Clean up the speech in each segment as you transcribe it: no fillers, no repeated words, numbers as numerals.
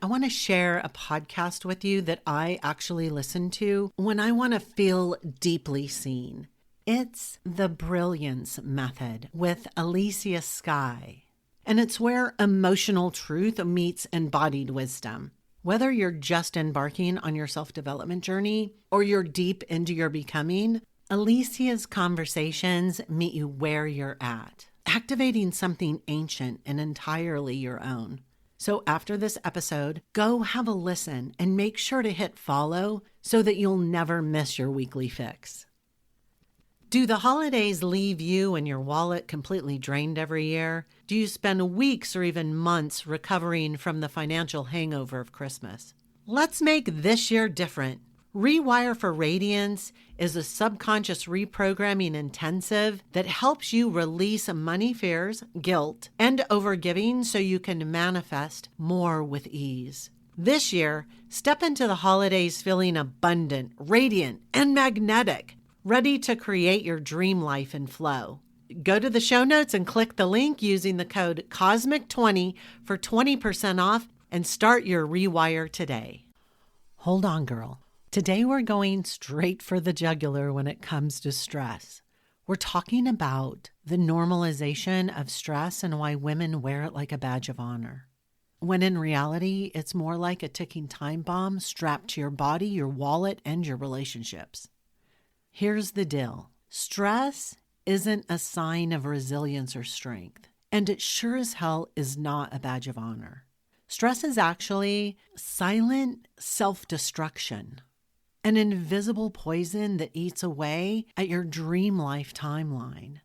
I want to share a podcast with you that I actually listen to when I want to feel deeply seen. It's The Brilliance Method with Alicia Skye. And it's where emotional truth meets embodied wisdom. Whether you're just embarking on your self-development journey or you're deep into your becoming, Alicia's conversations meet you where you're at, activating something ancient and entirely your own. So after this episode, go have a listen and make sure to hit follow so that you'll never miss your weekly fix. Do the holidays leave you and your wallet completely drained every year? Do you spend weeks or even months recovering from the financial hangover of Christmas? Let's make this year different. Rewire for Radiance is a subconscious reprogramming intensive that helps you release money fears, guilt, and overgiving so you can manifest more with ease. This year, step into the holidays feeling abundant, radiant, and magnetic, ready to create your dream life and flow. Go to the show notes and click the link using the code COSMIC20 for 20% off and start your rewire today. Hold on, girl. Today we're going straight for the jugular when it comes to stress. We're talking about the normalization of stress and why women wear it like a badge of honor. When in reality, it's more like a ticking time bomb strapped to your body, your wallet, and your relationships. Here's the deal. Stress isn't a sign of resilience or strength, and it sure as hell is not a badge of honor. Stress is actually silent self-destruction, an invisible poison that eats away at your dream life timeline.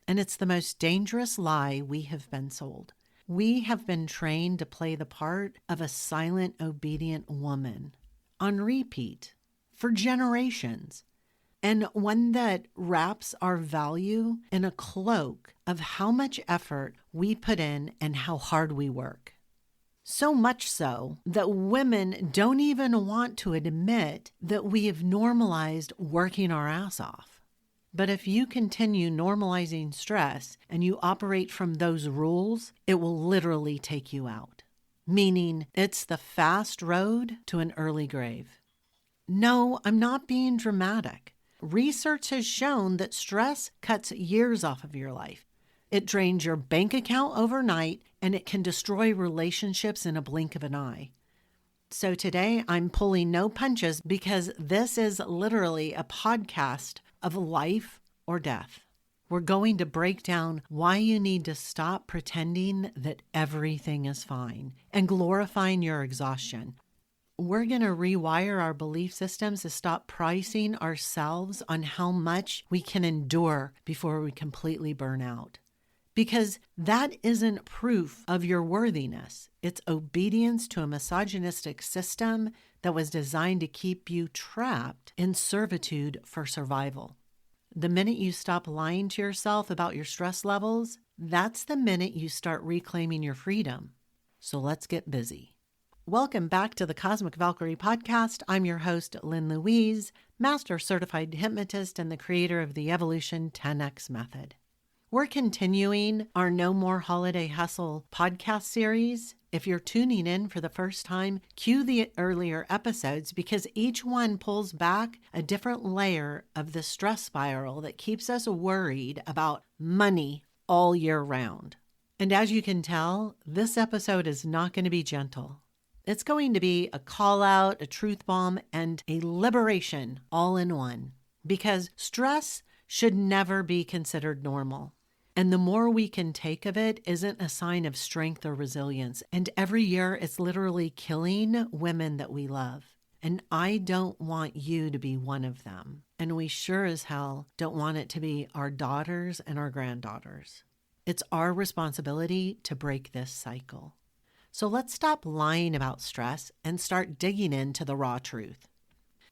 And it's the most dangerous lie we have been sold. We have been trained to play the part of a silent, obedient woman on repeat for generations, and one that wraps our value in a cloak of how much effort we put in and how hard we work. So much so that women don't even want to admit that we have normalized working our ass off. But if you continue normalizing stress and you operate from those rules, it will literally take you out. Meaning it's the fast road to an early grave. No, I'm not being dramatic. Research has shown that stress cuts years off of your life. It drains your bank account overnight, and it can destroy relationships in a blink of an eye. So today I'm pulling no punches because this is literally a podcast of life or death. We're going to break down why you need to stop pretending that everything is fine and glorifying your exhaustion. We're going to rewire our belief systems to stop pricing ourselves on how much we can endure before we completely burn out. Because that isn't proof of your worthiness. It's obedience to a misogynistic system that was designed to keep you trapped in servitude for survival. The minute you stop lying to yourself about your stress levels, that's the minute you start reclaiming your freedom. So let's get busy. Welcome back to the Cosmic Valkyrie podcast. I'm your host, Lynn Louise, Master Certified Hypnotist and the creator of the Evolution 10X Method. We're continuing our No More Holiday Hustle podcast series. If you're tuning in for the first time, cue the earlier episodes because each one pulls back a different layer of the stress spiral that keeps us worried about money all year round. And as you can tell, this episode is not going to be gentle. It's going to be a call out, a truth bomb, and a liberation all in one. Because stress should never be considered normal. And the more we can take of it isn't a sign of strength or resilience. And every year it's literally killing women that we love. And I don't want you to be one of them. And we sure as hell don't want it to be our daughters and our granddaughters. It's our responsibility to break this cycle. So let's stop lying about stress and start digging into the raw truth.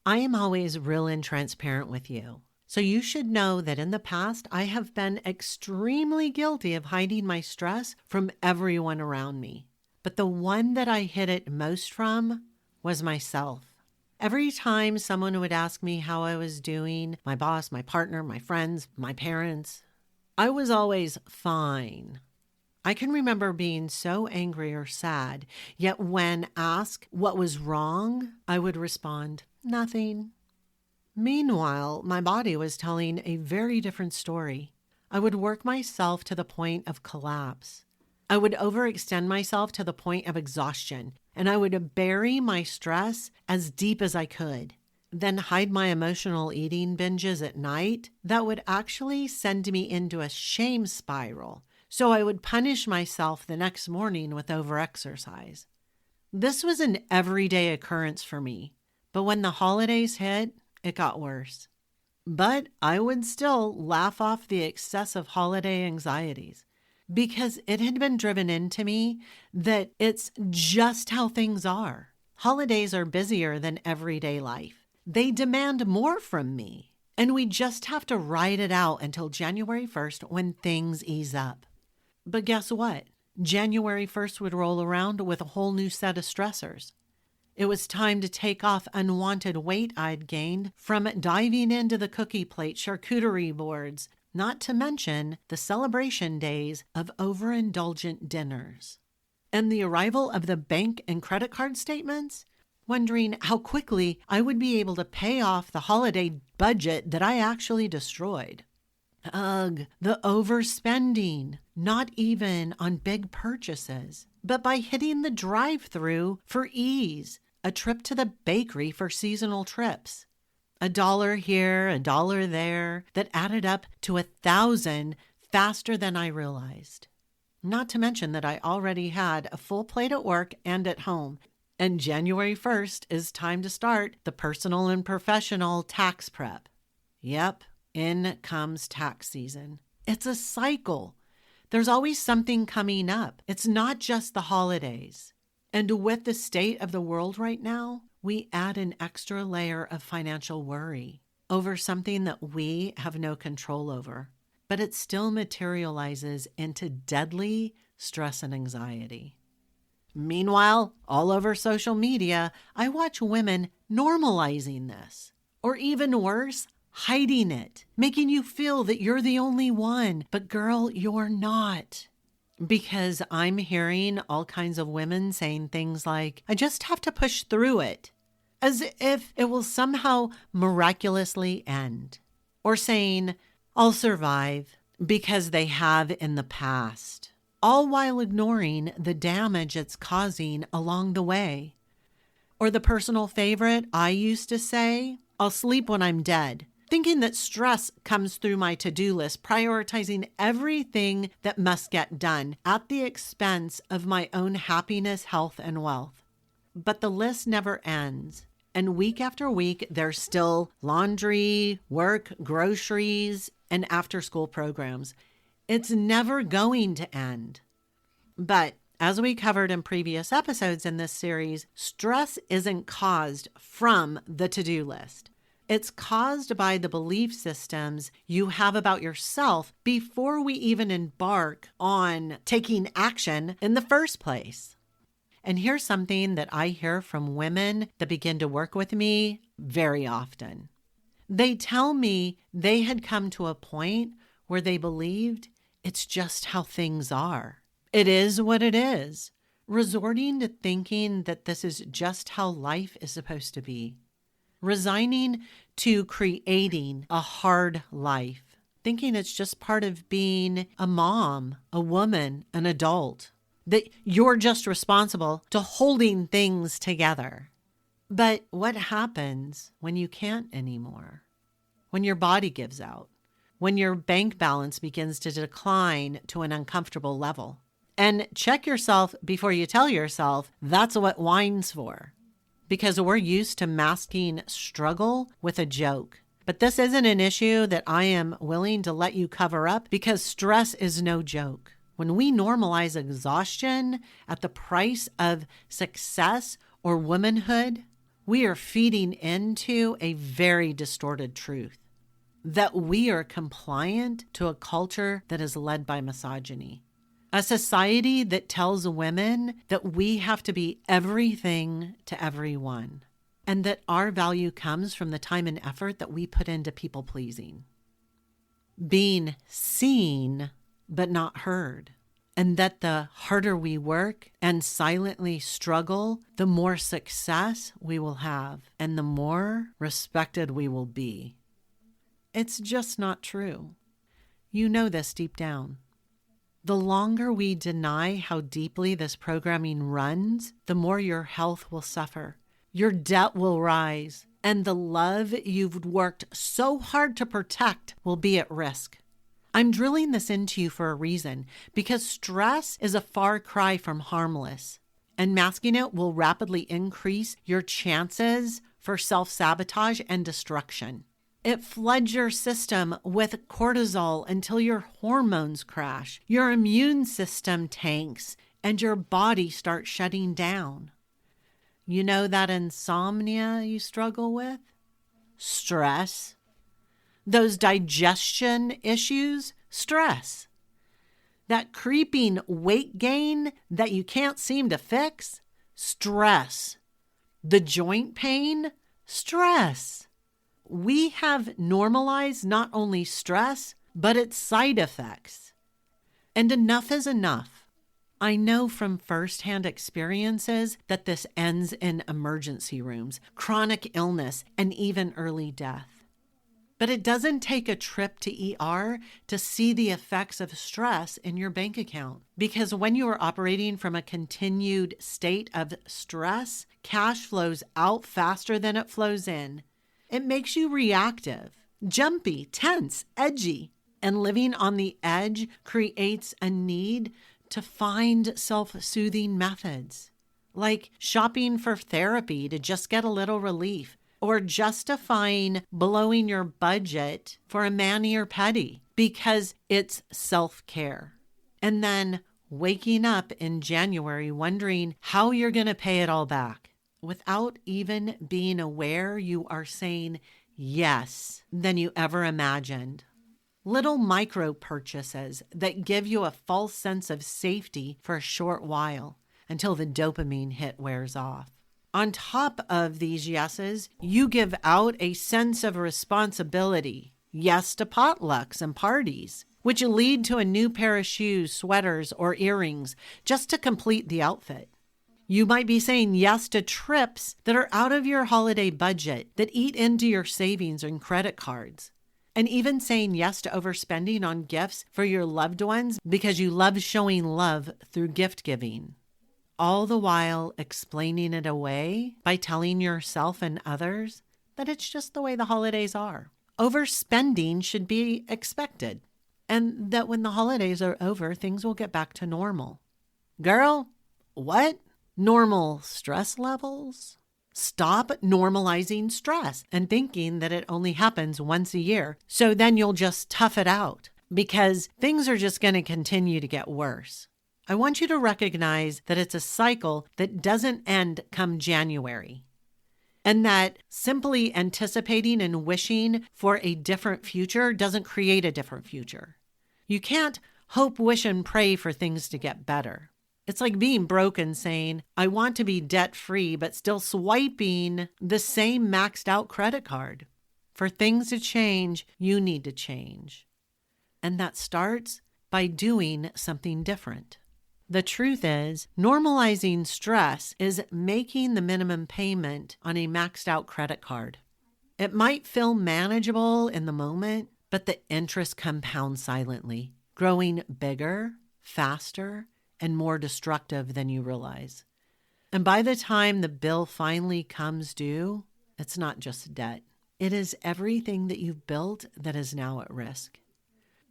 I am always real and transparent with you. So you should know that in the past, I have been extremely guilty of hiding my stress from everyone around me. But the one that I hid it most from was myself. Every time someone would ask me how I was doing, my boss, my partner, my friends, my parents, I was always fine. I can remember being so angry or sad, yet when asked what was wrong, I would respond, nothing. Meanwhile, my body was telling a very different story. I would work myself to the point of collapse. I would overextend myself to the point of exhaustion, and I would bury my stress as deep as I could, then hide my emotional eating binges at night that would actually send me into a shame spiral. So I would punish myself the next morning with overexercise. This was an everyday occurrence for me, but when the holidays hit, it got worse. But I would still laugh off the excessive holiday anxieties because it had been driven into me that it's just how things are. Holidays are busier than everyday life. They demand more from me, and we just have to ride it out until January 1st when things ease up. But guess what? January 1st would roll around with a whole new set of stressors. It was time to take off unwanted weight I'd gained from diving into the cookie plate charcuterie boards, not to mention the celebration days of overindulgent dinners. And the arrival of the bank and credit card statements, wondering how quickly I would be able to pay off the holiday budget that I actually destroyed. Ugh, the overspending, not even on big purchases, but by hitting the drive-thru for ease, a trip to the bakery for seasonal trips. $1 here, $1 there, that added up to 1,000 faster than I realized. Not to mention that I already had a full plate at work and at home, and January 1st is time to start the personal and professional tax prep. Yep, in comes tax season. It's a cycle. There's always something coming up. It's not just the holidays. And with the state of the world right now, we add an extra layer of financial worry over something that we have no control over, but it still materializes into deadly stress and anxiety. Meanwhile, all over social media, I watch women normalizing this, or even worse, hiding it, making you feel that you're the only one, but girl, you're not. Because I'm hearing all kinds of women saying things like, I just have to push through it, as if it will somehow miraculously end. Or saying, I'll survive, because they have in the past, all while ignoring the damage it's causing along the way. Or the personal favorite I used to say, I'll sleep when I'm dead, thinking that stress comes through my to-do list, prioritizing everything that must get done at the expense of my own happiness, health, and wealth. But the list never ends. And week after week, there's still laundry, work, groceries, and after-school programs. It's never going to end. But as we covered in previous episodes in this series, stress isn't caused from the to-do list. It's caused by the belief systems you have about yourself before we even embark on taking action in the first place. And here's something that I hear from women that begin to work with me very often. They tell me they had come to a point where they believed it's just how things are. It is what it is, resorting to thinking that this is just how life is supposed to be. Resigning to creating a hard life, thinking it's just part of being a mom, a woman, an adult, that you're just responsible to holding things together. But what happens when you can't anymore? When your body gives out? When your bank balance begins to decline to an uncomfortable level? And check yourself before you tell yourself that's what whine's for. Because we're used to masking struggle with a joke. But this isn't an issue that I am willing to let you cover up because stress is no joke. When we normalize exhaustion at the price of success or womanhood, we are feeding into a very distorted truth that we are compliant to a culture that is led by misogyny. A society that tells women that we have to be everything to everyone, and that our value comes from the time and effort that we put into people pleasing. Being seen, but not heard. and that the harder we work and silently struggle, the more success we will have and the more respected we will be. It's just not true. You know this deep down. The longer we deny how deeply this programming runs, the more your health will suffer, your debt will rise, and the love you've worked so hard to protect will be at risk. I'm drilling this into you for a reason, because stress is a far cry from harmless, and masking it will rapidly increase your chances for self-sabotage and destruction. It floods your system with cortisol until your hormones crash, your immune system tanks, and your body starts shutting down. You know that insomnia you struggle with? Stress. Those digestion issues? Stress. That creeping weight gain that you can't seem to fix? Stress. The joint pain? Stress. We have normalized not only stress, but its side effects. And enough is enough. I know from firsthand experiences that this ends in emergency rooms, chronic illness, and even early death. But it doesn't take a trip to ER to see the effects of stress in your bank account. Because when you are operating from a continued state of stress, cash flows out faster than it flows in. It makes you reactive, jumpy, tense, edgy, and living on the edge creates a need to find self-soothing methods, like shopping for therapy to just get a little relief, or justifying blowing your budget for a mani or pedi because it's self-care. And then waking up in January wondering how you're going to pay it all back. Without even being aware you are saying yes than you ever imagined. Little micro purchases that give you a false sense of safety for a short while until the dopamine hit wears off. On top of these yeses, you give out a sense of responsibility. Yes to potlucks and parties, which lead to a new pair of shoes, sweaters, or earrings just to complete the outfit. You might be saying yes to trips that are out of your holiday budget that eat into your savings and credit cards. And even saying yes to overspending on gifts for your loved ones because you love showing love through gift giving. All the while explaining it away by telling yourself and others that it's just the way the holidays are. Overspending should be expected. And that when the holidays are over, things will get back to normal. Girl, what? Normal stress levels? Stop normalizing stress and thinking that it only happens once a year. So then you'll just tough it out because things are just going to continue to get worse. I want you to recognize that it's a cycle that doesn't end come January. And that simply anticipating and wishing for a different future doesn't create a different future. You can't hope, wish, and pray for things to get better. It's like being broke and saying, I want to be debt-free, but still swiping the same maxed out credit card. For things to change, you need to change. And that starts by doing something different. The truth is, normalizing stress is making the minimum payment on a maxed out credit card. It might feel manageable in the moment, but the interest compounds silently, growing bigger, faster, and more destructive than you realize. And by the time the bill finally comes due, it's not just debt. It is everything that you've built that is now at risk.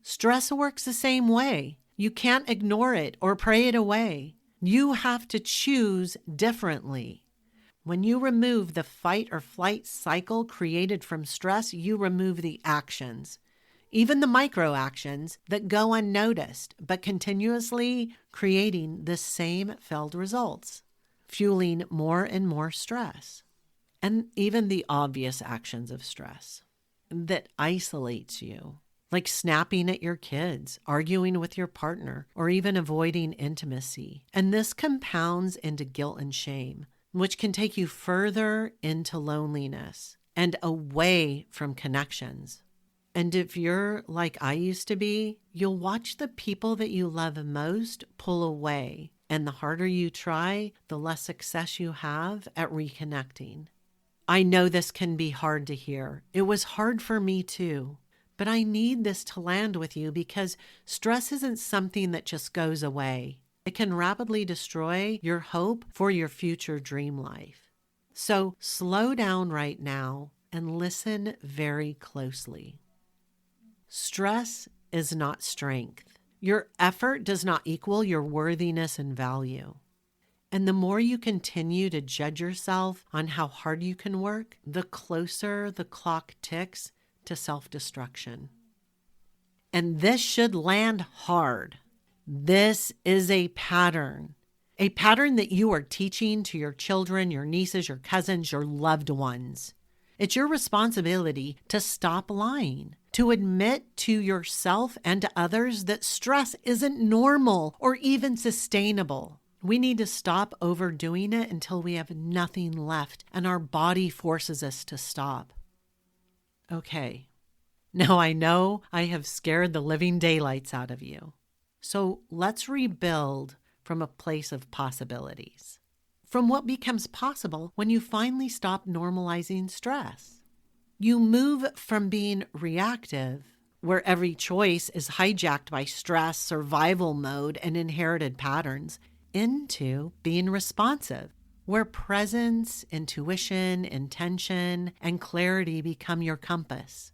Stress works the same way. You can't ignore it or pray it away. You have to choose differently. When you remove the fight or flight cycle created from stress, you remove the actions. Even the micro actions that go unnoticed, but continuously creating the same failed results, fueling more and more stress. And even the obvious actions of stress that isolates you, like snapping at your kids, arguing with your partner, or even avoiding intimacy. And this compounds into guilt and shame, which can take you further into loneliness and away from connections. And if you're like I used to be, you'll watch the people that you love most pull away. And the harder you try, the less success you have at reconnecting. I know this can be hard to hear. It was hard for me too. But I need this to land with you because stress isn't something that just goes away. It can rapidly destroy your hope for your future dream life. So slow down right now and listen very closely. Stress is not strength. Your effort does not equal your worthiness and value. And the more you continue to judge yourself on how hard you can work, the closer the clock ticks to self-destruction. And this should land hard. This is a pattern that you are teaching to your children, your nieces, your cousins, your loved ones. It's your responsibility to stop lying, to admit to yourself and to others that stress isn't normal or even sustainable. We need to stop overdoing it until we have nothing left and our body forces us to stop. Okay, now I know I have scared the living daylights out of you. So let's rebuild from a place of possibilities. From what becomes possible when you finally stop normalizing stress. You move from being reactive, where every choice is hijacked by stress, survival mode, and inherited patterns, into being responsive, where presence, intuition, intention, and clarity become your compass.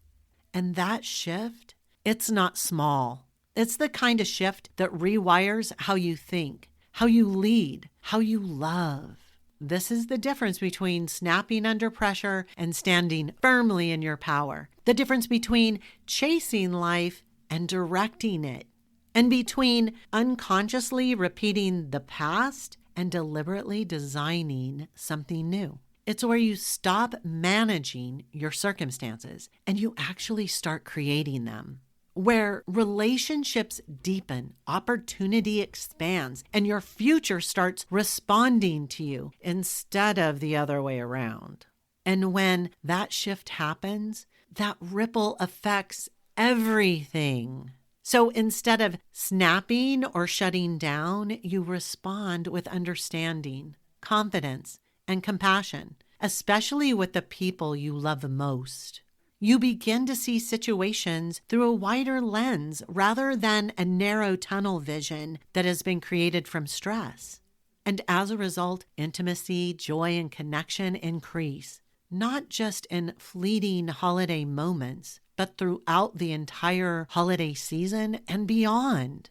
And that shift, it's not small. It's the kind of shift that rewires how you think, how you lead, how you love. This is the difference between snapping under pressure and standing firmly in your power. The difference between chasing life and directing it. And between unconsciously repeating the past and deliberately designing something new. It's where you stop managing your circumstances and you actually start creating them. Where relationships deepen, opportunity expands, and your future starts responding to you instead of the other way around. And when that shift happens, that ripple affects everything. So instead of snapping or shutting down, you respond with understanding, confidence, and compassion, especially with the people you love most. You begin to see situations through a wider lens rather than a narrow tunnel vision that has been created from stress. And as a result, intimacy, joy, and connection increase, not just in fleeting holiday moments, but throughout the entire holiday season and beyond.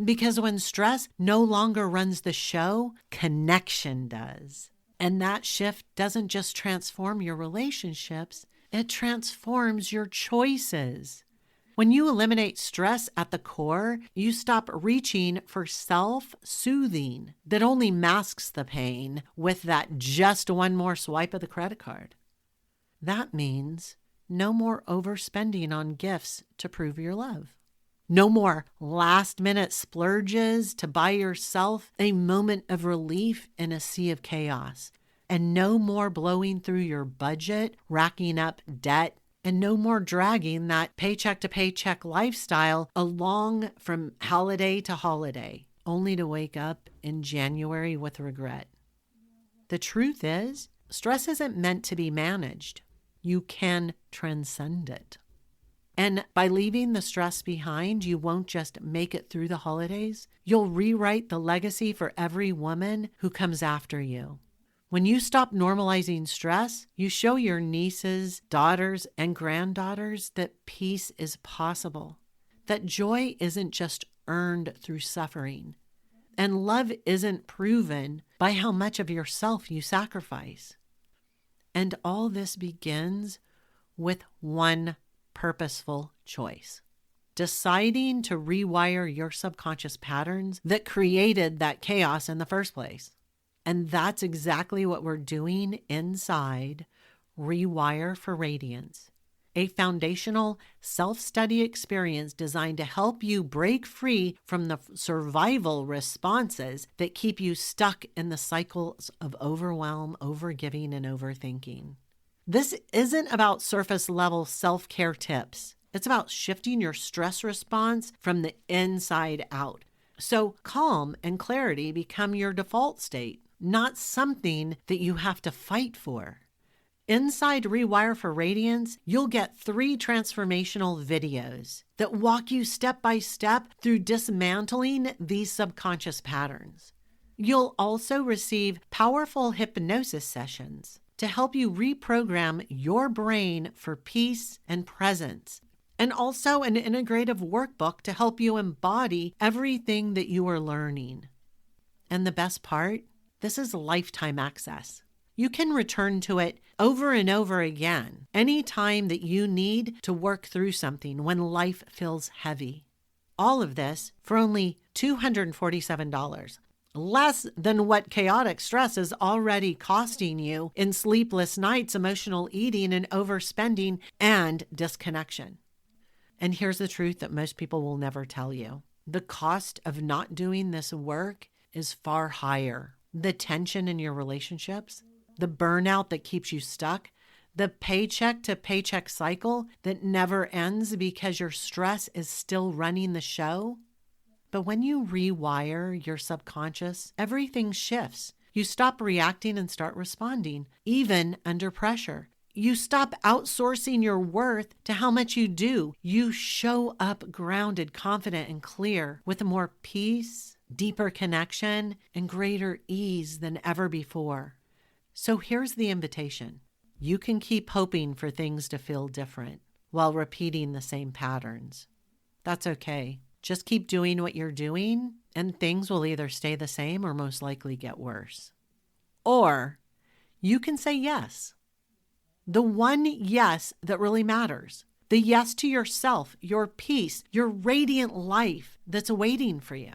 Because when stress no longer runs the show, connection does. And that shift doesn't just transform your relationships, it transforms your choices. When you eliminate stress at the core, you stop reaching for self-soothing that only masks the pain with that just one more swipe of the credit card. That means no more overspending on gifts to prove your love. No more last-minute splurges to buy yourself a moment of relief in a sea of chaos. And no more blowing through your budget, racking up debt, and no more dragging that paycheck-to-paycheck lifestyle along from holiday to holiday, only to wake up in January with regret. The truth is, stress isn't meant to be managed. You can transcend it. And by leaving the stress behind, you won't just make it through the holidays. You'll rewrite the legacy for every woman who comes after you. When you stop normalizing stress, you show your nieces, daughters, and granddaughters that peace is possible, that joy isn't just earned through suffering, and love isn't proven by how much of yourself you sacrifice. And all this begins with one purposeful choice. Deciding to rewire your subconscious patterns that created that chaos in the first place. And that's exactly what we're doing inside Rewire for Radiance, a foundational self-study experience designed to help you break free from the survival responses that keep you stuck in the cycles of overwhelm, overgiving, and overthinking. This isn't about surface level self-care tips. It's about shifting your stress response from the inside out. So calm and clarity become your default state, not something that you have to fight for. Inside Rewire for Radiance, you'll get 3 transformational videos that walk you step by step through dismantling these subconscious patterns. You'll also receive powerful hypnosis sessions to help you reprogram your brain for peace and presence, and also an integrative workbook to help you embody everything that you are learning. And the best part, this is lifetime access. You can return to it over and over again anytime that you need to work through something when life feels heavy. All of this for only $247, less than what chaotic stress is already costing you in sleepless nights, emotional eating, and overspending and disconnection. And here's the truth that most people will never tell you. The cost of not doing this work is far higher. The tension in your relationships, the burnout that keeps you stuck, the paycheck to paycheck cycle that never ends because your stress is still running the show. But when you rewire your subconscious, everything shifts. You stop reacting and start responding, even under pressure. You stop outsourcing your worth to how much you do. You show up grounded, confident, and clear with more peace, deeper connection, and greater ease than ever before. So here's the invitation. You can keep hoping for things to feel different while repeating the same patterns. That's okay. Just keep doing what you're doing, and things will either stay the same or most likely get worse. Or you can say yes. The one yes that really matters. The yes to yourself, your peace, your radiant life that's awaiting for you.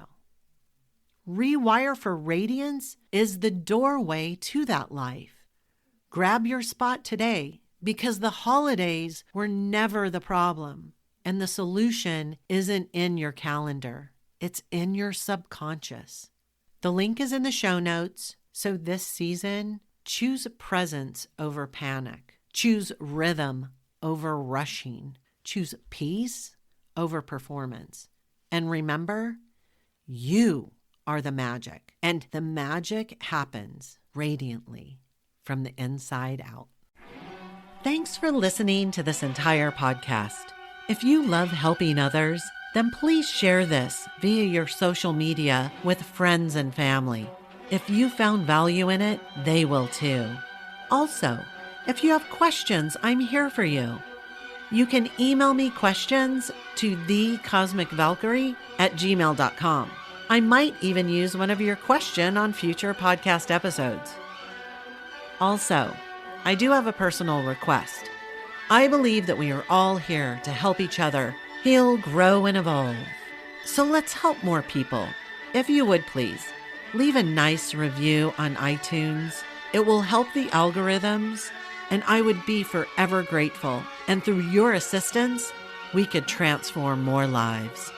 Rewire for Radiance is the doorway to that life. Grab your spot today, because the holidays were never the problem, and the solution isn't in your calendar. It's in your subconscious. The link is in the show notes. So this season, choose presence over panic. Choose rhythm over rushing. Choose peace over performance. And remember, you are the magic. And the magic happens radiantly from the inside out. Thanks for listening to this entire podcast. If you love helping others, then please share this via your social media with friends and family. If you found value in it, they will too. Also, if you have questions, I'm here for you. You can email me questions to thecosmicvalkyrie@gmail.com. I might even use one of your questions on future podcast episodes. Also, I do have a personal request. I believe that we are all here to help each other heal, grow, and evolve. So let's help more people. If you would please, leave a nice review on iTunes. It will help the algorithms, and I would be forever grateful. And through your assistance, we could transform more lives.